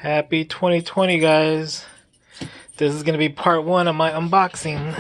Happy 2020, guys. This is going to be part one of my unboxing.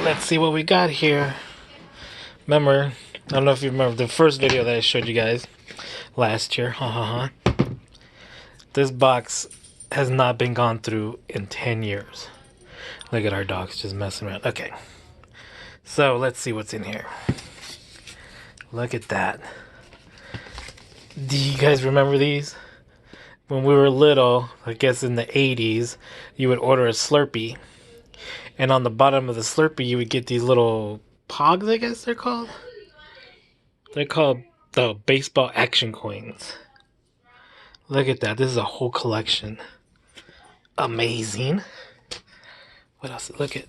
Let's see what we got here. Remember, I don't know if you remember the first video that I showed you guys last year. This box has not been gone through in 10 years. Look at our dogs just messing around. Okay. So, let's see what's in here. Look at that. Do you guys remember these? When we were little, I guess in the 80s, you would order a Slurpee. And on the bottom of the Slurpee, you would get these little pogs, I guess they're called. They're called the baseball action coins. Look at that. This is a whole collection. Amazing. What else? Look at...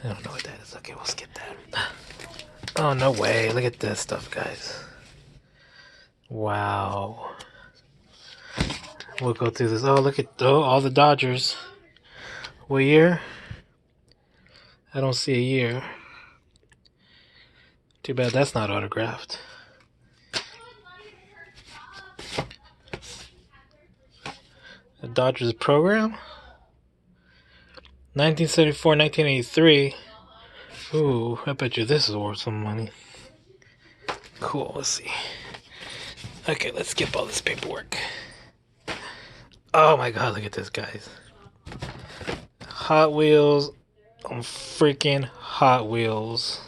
I don't know what that is. Okay, we'll skip that. Oh, no way. Look at this stuff, guys. Wow. We'll go through this. Oh, look at all the Dodgers. What year? I don't see a year. Too bad that's not autographed. The Dodgers program? 1974, 1983. Ooh, I bet you this is worth some money. Cool, let's see. Okay, let's skip all this paperwork. Oh my god, look at this, guys. Hot Wheels on freaking Hot Wheels.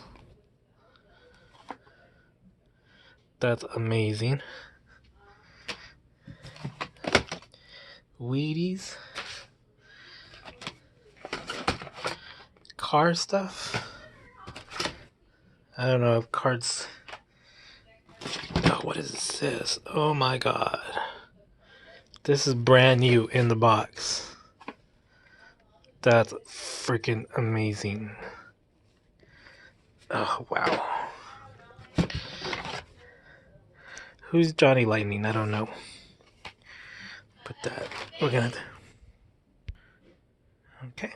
That's amazing. Wheaties. Car stuff. I don't know if cards... Oh, what is this? Oh my god. This is brand new in the box. That's freaking amazing. Oh, wow. Who's Johnny Lightning? I don't know. Put that. We're gonna... Okay.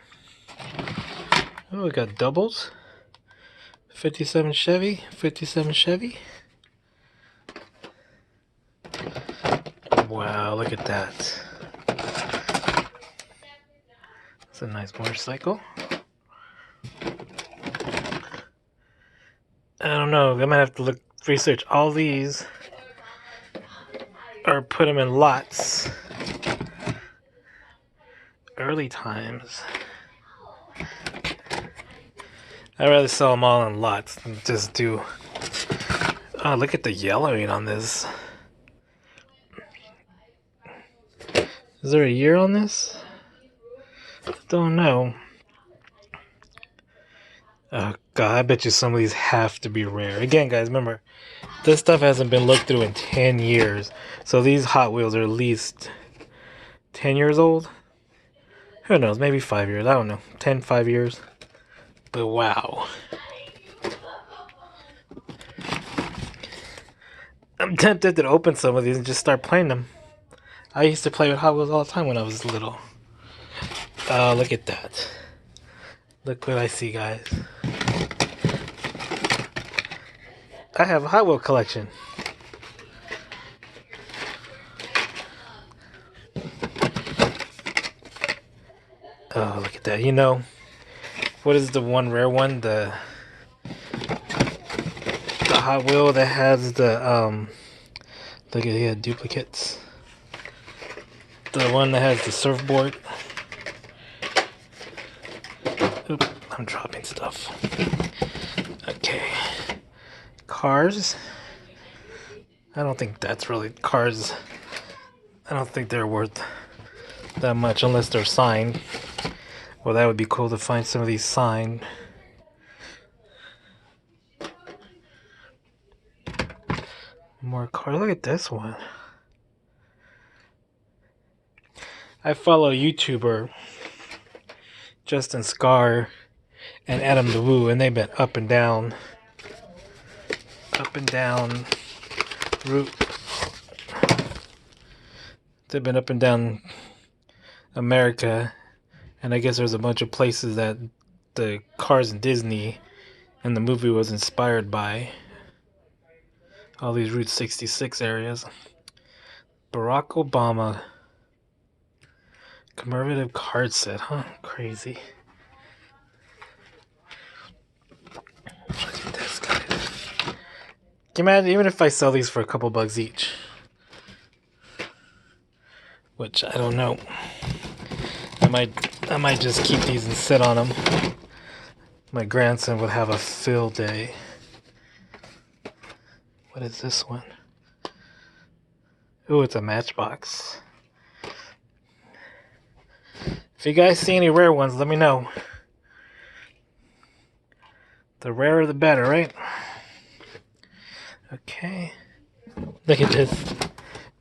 Oh, we got doubles. 57 Chevy. 57 Chevy. Wow, look at that. It's a nice motorcycle. I don't know. I might have to research all these. Or put them in lots. Early times. I'd rather sell them all in lots than just do... Oh, look at the yellowing on this. Is there a year on this? Don't know. Oh god, I bet you some of these have to be rare. Again, guys, remember, this stuff hasn't been looked through in 10 years. So these Hot Wheels are at least 10 years old? Who knows, maybe 5 years, I don't know. 5 years. But wow. I'm tempted to open some of these and just start playing them. I used to play with Hot Wheels all the time when I was little. Oh, look at that. Look what I see, guys. I have a Hot Wheel collection. Oh, look at that. You know, what is the one rare one? The Hot Wheel that has the, look at here, duplicates. The one that has the surfboard. Oop, I'm dropping stuff. Okay. Cars. I don't think that's really cars. I don't think they're worth that much unless they're signed. Well, that would be cool to find some of these signed. More cars. Look at this one. I follow a YouTuber, Justin Scar and Adam DeWoo, and they've been up and down route. They've been up and down America, and I guess there's a bunch of places that the cars in Disney and the movie was inspired by. All these Route 66 areas. Barack Obama commemorative card set, huh? Crazy. Look at this, guys. Can you imagine, even if I sell these for a couple bucks each? Which, I don't know. I might just keep these and sit on them. My grandson would have a field day. What is this one? Ooh, it's a Matchbox. If you guys see any rare ones, let me know. The rarer the better, right? Okay. Look at this.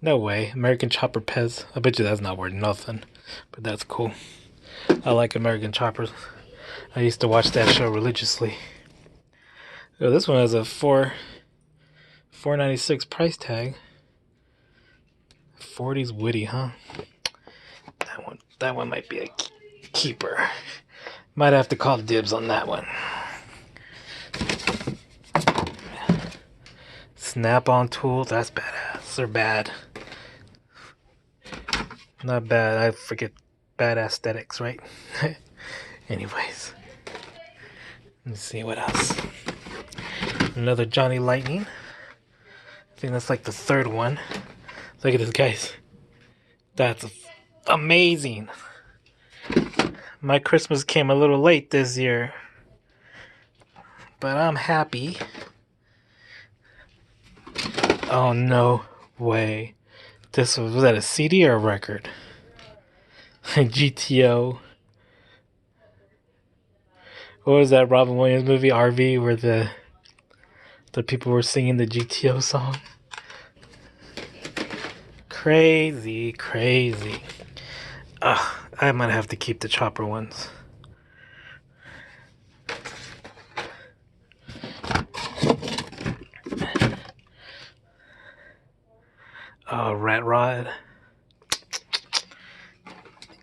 No way. American Chopper Pez. I bet you that's not worth nothing. But that's cool. I like American Choppers. I used to watch that show religiously. Oh, this one has a $4.96 price tag. 40's Woody, huh? That one might be a keeper. Might have to call dibs on that one. Snap-on tools, that's badass. They're bad. Not bad. I forget bad aesthetics, right? Anyways. Let's see what else. Another Johnny Lightning. I think that's like the third one. Look at this, guys. That's amazing. My Christmas came a little late this year, but I'm happy. Oh, no way. Was that a CD or a record? GTO. What was that Robin Williams movie, RV, where the people were singing the GTO song? Crazy, crazy. I might have to keep the chopper ones. Oh, Rat Rod.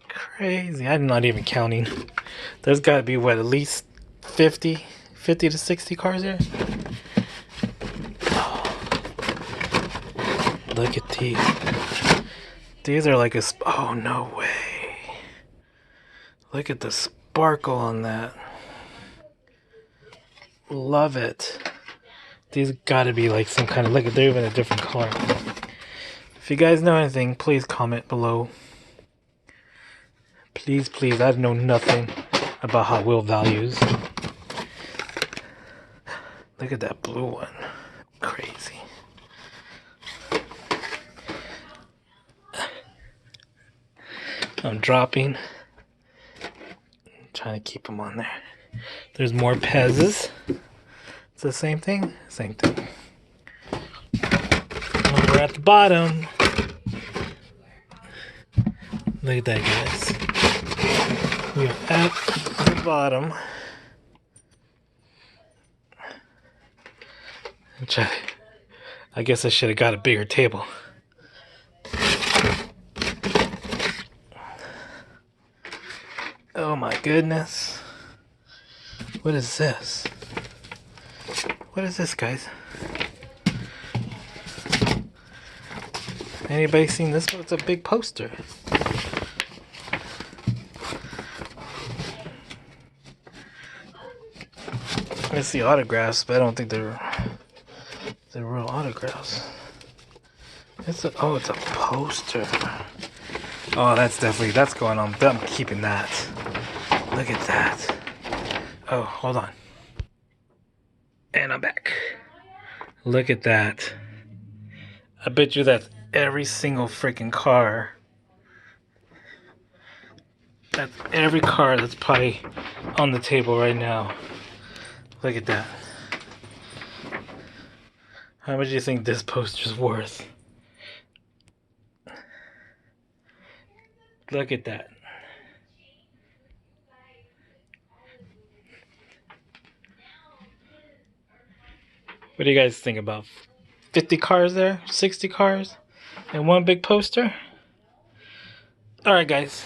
Crazy. I'm not even counting. There's got to be, what, at least 50 to 60 cars here? Oh. Look at these. These are like oh, no way. Look at the sparkle on that. Love it. These gotta be like some kind of, look at, they're even a different color. If you guys know anything, please comment below. Please, please, I know nothing about Hot Wheel values. Look at that blue one. Crazy. I'm dropping. Trying to keep them on there. There's more Pez's. It's the same thing? Same thing. We're at the bottom. Look at that, guys. We're at the bottom. I guess I should have got a bigger table. Oh my goodness. What is this? What is this, guys? Anybody seen this one? It's a big poster. I see autographs, but I don't think they're real autographs. It's a poster. Oh, that's going on. I'm keeping that. Look at that. Oh, hold on. And I'm back. Look at that. I bet you that's every single freaking car. That's every car that's probably on the table right now. Look at that. How much do you think this poster's worth? Look at that. What do you guys think about 50 cars there? 60 cars? And one big poster? Alright, guys.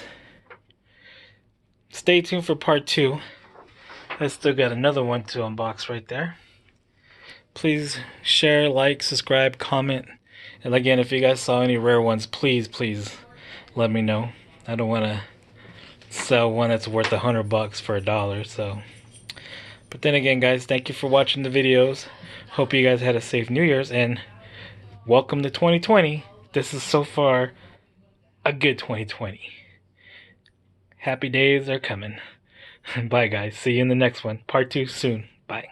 Stay tuned for part 2. I still got another one to unbox right there. Please share, like, subscribe, comment, And again, if you guys saw any rare ones, please let me know. I don't want to sell one that's worth $100 for $1. So, but then again, guys, thank you for watching the videos. Hope you guys had a safe New Year's and welcome to 2020. This is so far a good 2020. Happy days are coming. Bye, guys. See you in the next one. Part 2 soon. Bye.